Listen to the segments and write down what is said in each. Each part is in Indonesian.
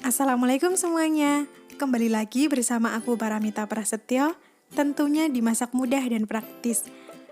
Assalamualaikum semuanya. Kembali lagi bersama aku Paramita Prasetyo, tentunya dimasak mudah dan praktis.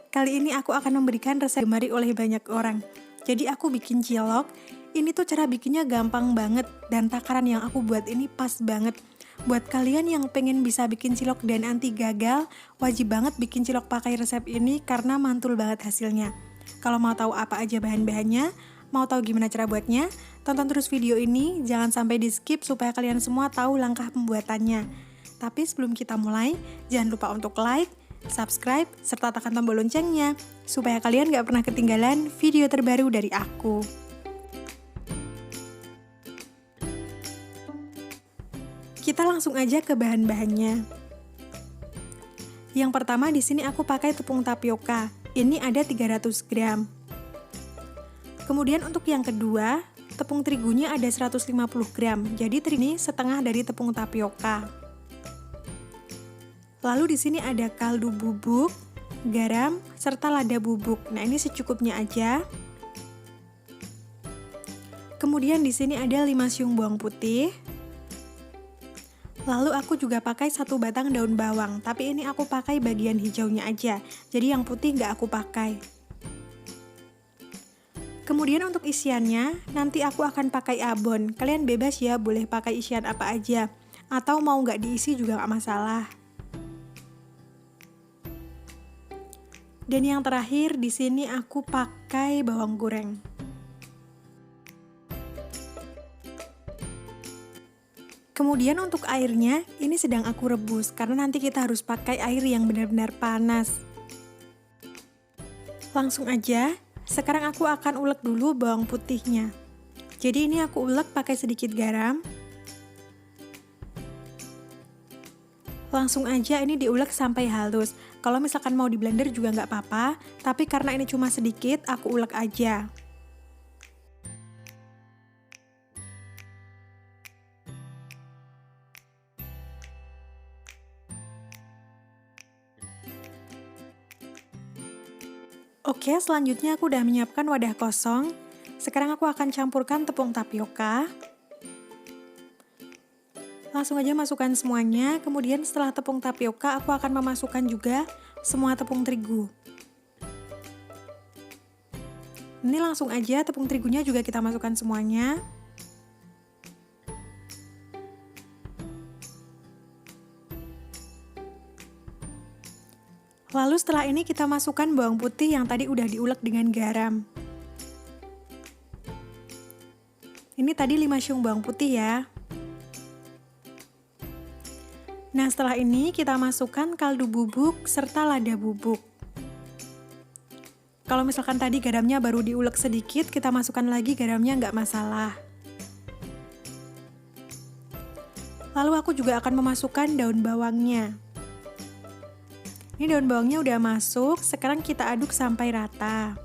Kali ini aku akan memberikan resep digemari oleh banyak orang. Jadi aku bikin cilok. Ini tuh cara bikinnya gampang banget dan takaran yang aku buat ini pas banget. Buat kalian yang pengen bisa bikin cilok dan anti gagal, wajib banget bikin cilok pakai resep ini karena mantul banget hasilnya. Kalau mau tahu apa aja bahan-bahannya, mau tahu gimana cara buatnya, tonton terus video ini, jangan sampai di skip supaya kalian semua tahu langkah pembuatannya. Tapi sebelum kita mulai, jangan lupa untuk like, subscribe, serta tekan tombol loncengnya, supaya kalian gak pernah ketinggalan video terbaru dari aku. Kita langsung aja ke bahan-bahannya. Yang pertama di sini aku pakai tepung tapioka. Ini ada 300 gram. Kemudian untuk yang kedua, tepung terigunya ada 150 gram. Jadi ini setengah dari tepung tapioka. Lalu di sini ada kaldu bubuk, garam, serta lada bubuk. Nah, ini secukupnya aja. Kemudian di sini ada 5 siung bawang putih. Lalu aku juga pakai 1 batang daun bawang, tapi ini aku pakai bagian hijaunya aja. Jadi yang putih nggak aku pakai. Kemudian untuk isiannya, nanti aku akan pakai abon. Kalian bebas ya, boleh pakai isian apa aja. Atau mau nggak diisi juga nggak masalah. Dan yang terakhir, di sini aku pakai bawang goreng. Kemudian untuk airnya, ini sedang aku rebus, karena nanti kita harus pakai air yang benar-benar panas. Langsung aja, sekarang aku akan ulek dulu bawang putihnya. Jadi ini aku ulek pakai sedikit garam. Langsung aja ini diulek sampai halus. Kalau misalkan mau di blender juga nggak apa-apa, tapi karena ini cuma sedikit, aku ulek aja. Oke, selanjutnya aku udah menyiapkan wadah kosong. Sekarang aku akan campurkan tepung tapioka. Langsung aja masukkan semuanya, kemudian setelah tepung tapioka aku akan memasukkan juga semua tepung terigu. Ini langsung aja tepung terigunya juga kita masukkan semuanya. Lalu setelah ini kita masukkan bawang putih yang tadi udah diulek dengan garam. Ini tadi 5 siung bawang putih ya. Nah, setelah ini kita masukkan kaldu bubuk serta lada bubuk. Kalau misalkan tadi garamnya baru diulek sedikit, kita masukkan lagi garamnya nggak masalah. Lalu aku juga akan memasukkan daun bawangnya. Ini daun bawangnya udah masuk, sekarang kita aduk sampai rata.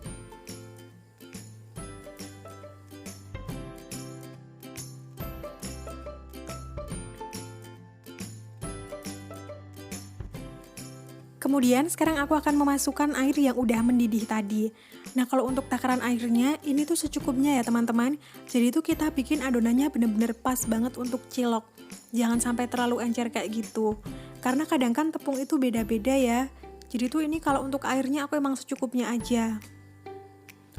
Kemudian sekarang aku akan memasukkan air yang udah mendidih tadi. Nah, kalau untuk takaran airnya ini tuh secukupnya ya teman-teman. Jadi tuh kita bikin adonannya bener-bener pas banget untuk cilok. Jangan sampai terlalu encer kayak gitu. Karena kadang kan tepung itu beda-beda ya. Jadi tuh ini kalau untuk airnya aku emang secukupnya aja.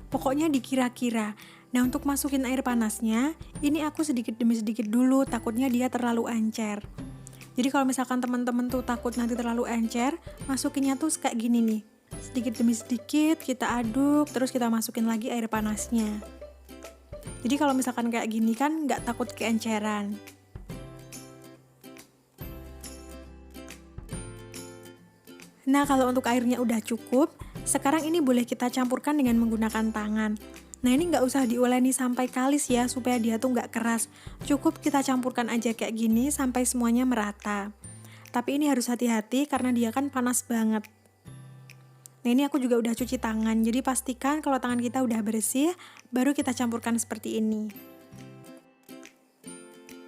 Pokoknya dikira-kira. Nah, untuk masukin air panasnya, ini aku sedikit demi sedikit dulu, takutnya dia terlalu encer. Jadi kalau misalkan teman-teman tuh takut nanti terlalu encer, masukinnya tuh kayak gini nih. Sedikit demi sedikit kita aduk, terus kita masukin lagi air panasnya. Jadi kalau misalkan kayak gini kan nggak takut keenceran. Nah, kalau untuk airnya udah cukup, sekarang ini boleh kita campurkan dengan menggunakan tangan. Nah, ini nggak usah diuleni sampai kalis ya, supaya dia tuh nggak keras. Cukup kita campurkan aja kayak gini sampai semuanya merata. Tapi ini harus hati-hati karena dia kan panas banget. Nah, ini aku juga udah cuci tangan, jadi pastikan kalau tangan kita udah bersih, baru kita campurkan seperti ini.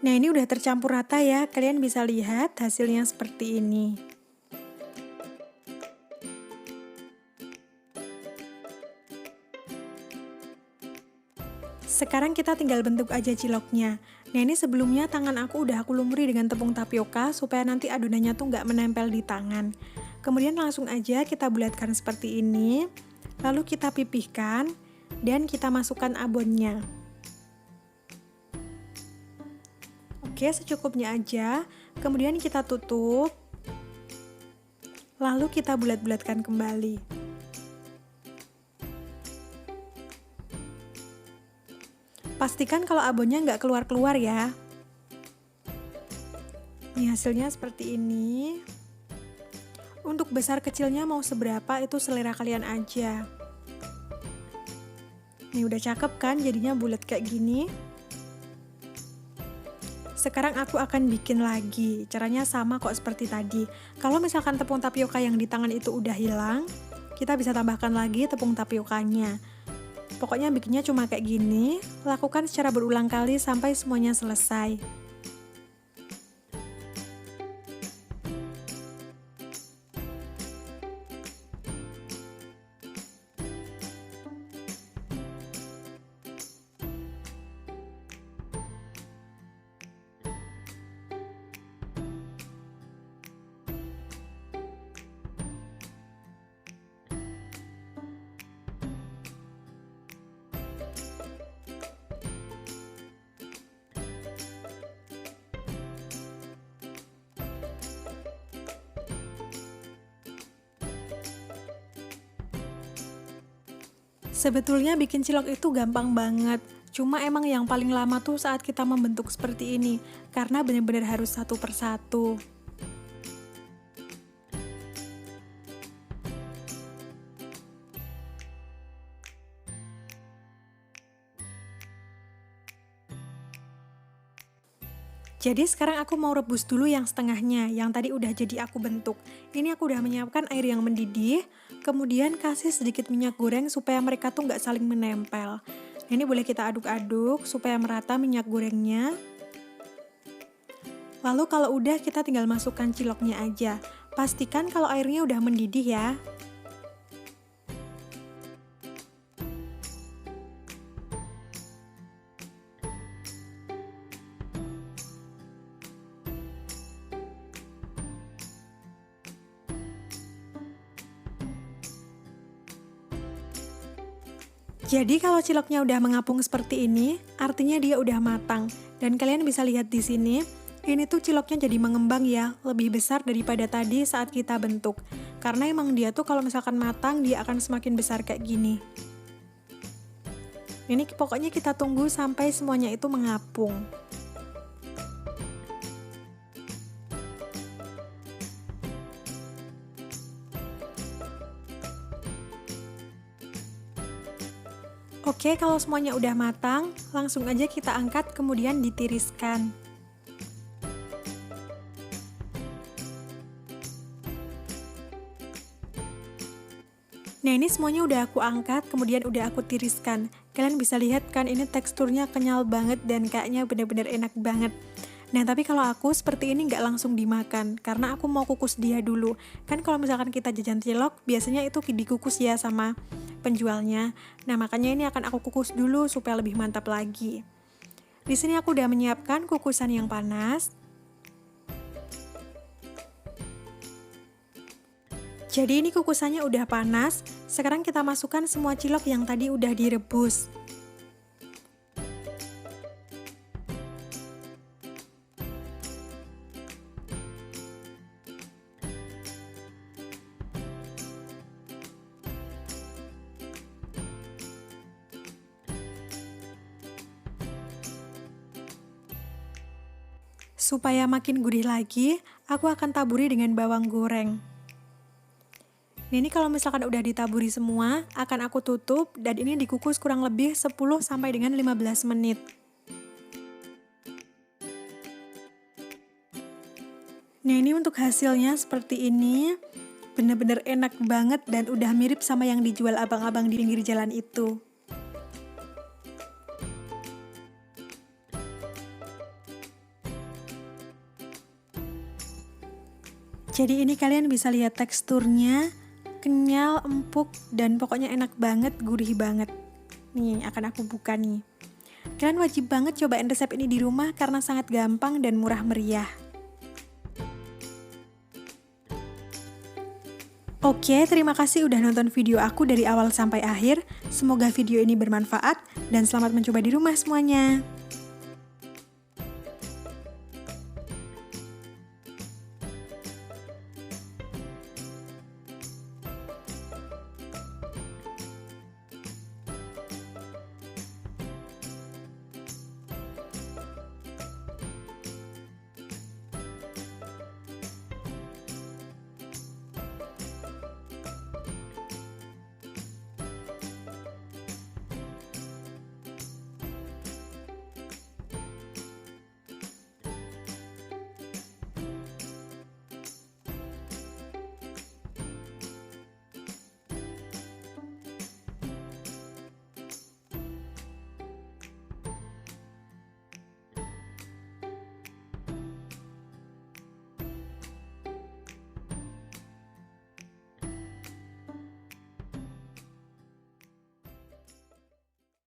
Nah, ini udah tercampur rata ya, kalian bisa lihat hasilnya seperti ini. Sekarang kita tinggal bentuk aja ciloknya. Nah ini sebelumnya tangan aku udah aku lumuri dengan tepung tapioka supaya nanti adonannya tuh nggak menempel di tangan. Kemudian langsung aja kita bulatkan seperti ini. Lalu kita pipihkan dan kita masukkan abonnya. Oke, secukupnya aja. Kemudian kita tutup. Lalu kita bulat-bulatkan kembali. Pastikan kalau abonnya nggak keluar-keluar ya. Ini hasilnya seperti ini. Untuk besar kecilnya mau seberapa itu selera kalian aja. Ini udah cakep kan jadinya bulat kayak gini. Sekarang aku akan bikin lagi. Caranya sama kok seperti tadi. Kalau misalkan tepung tapioka yang di tangan itu udah hilang, kita bisa tambahkan lagi tepung tapiokanya. Pokoknya bikinnya cuma kayak gini, lakukan secara berulang kali sampai semuanya selesai. Sebetulnya bikin cilok itu gampang banget, cuma emang yang paling lama tuh saat kita membentuk seperti ini, karena benar-benar harus satu persatu. Jadi sekarang aku mau rebus dulu yang setengahnya, yang tadi udah jadi aku bentuk. Ini aku udah menyiapkan air yang mendidih, kemudian kasih sedikit minyak goreng supaya mereka tuh nggak saling menempel. Ini boleh kita aduk-aduk supaya merata minyak gorengnya. Lalu kalau udah kita tinggal masukkan ciloknya aja. Pastikan kalau airnya udah mendidih ya. Jadi kalau ciloknya udah mengapung seperti ini, artinya dia udah matang. Dan kalian bisa lihat di sini, ini tuh ciloknya jadi mengembang ya, lebih besar daripada tadi saat kita bentuk. Karena emang dia tuh kalau misalkan matang, dia akan semakin besar kayak gini. Ini pokoknya kita tunggu sampai semuanya itu mengapung. Oke, kalau semuanya udah matang, langsung aja kita angkat kemudian ditiriskan. Nah ini semuanya udah aku angkat, kemudian udah aku tiriskan. Kalian bisa lihat kan ini teksturnya kenyal banget dan kayaknya bener-bener enak banget. Nah tapi kalau aku seperti ini nggak langsung dimakan, karena aku mau kukus dia dulu. Kan kalau misalkan kita jajan cilok, biasanya itu dikukus ya sama penjualnya. Nah makanya ini akan aku kukus dulu supaya lebih mantap lagi. Di sini aku udah menyiapkan kukusan yang panas. Jadi ini kukusannya udah panas. Sekarang kita masukkan semua cilok yang tadi udah direbus. Supaya makin gurih lagi, aku akan taburi dengan bawang goreng. Nah, ini kalau misalkan udah ditaburi semua, akan aku tutup dan ini dikukus kurang lebih 10 sampai dengan 15 menit. Nah, ini untuk hasilnya seperti ini. Bener-bener enak banget dan udah mirip sama yang dijual abang-abang di pinggir jalan itu. Jadi ini kalian bisa lihat teksturnya, kenyal, empuk, dan pokoknya enak banget, gurih banget. Nih, akan aku buka nih. Kalian wajib banget cobain resep ini di rumah karena sangat gampang dan murah meriah. Oke, terima kasih udah nonton video aku dari awal sampai akhir. Semoga video ini bermanfaat dan selamat mencoba di rumah semuanya.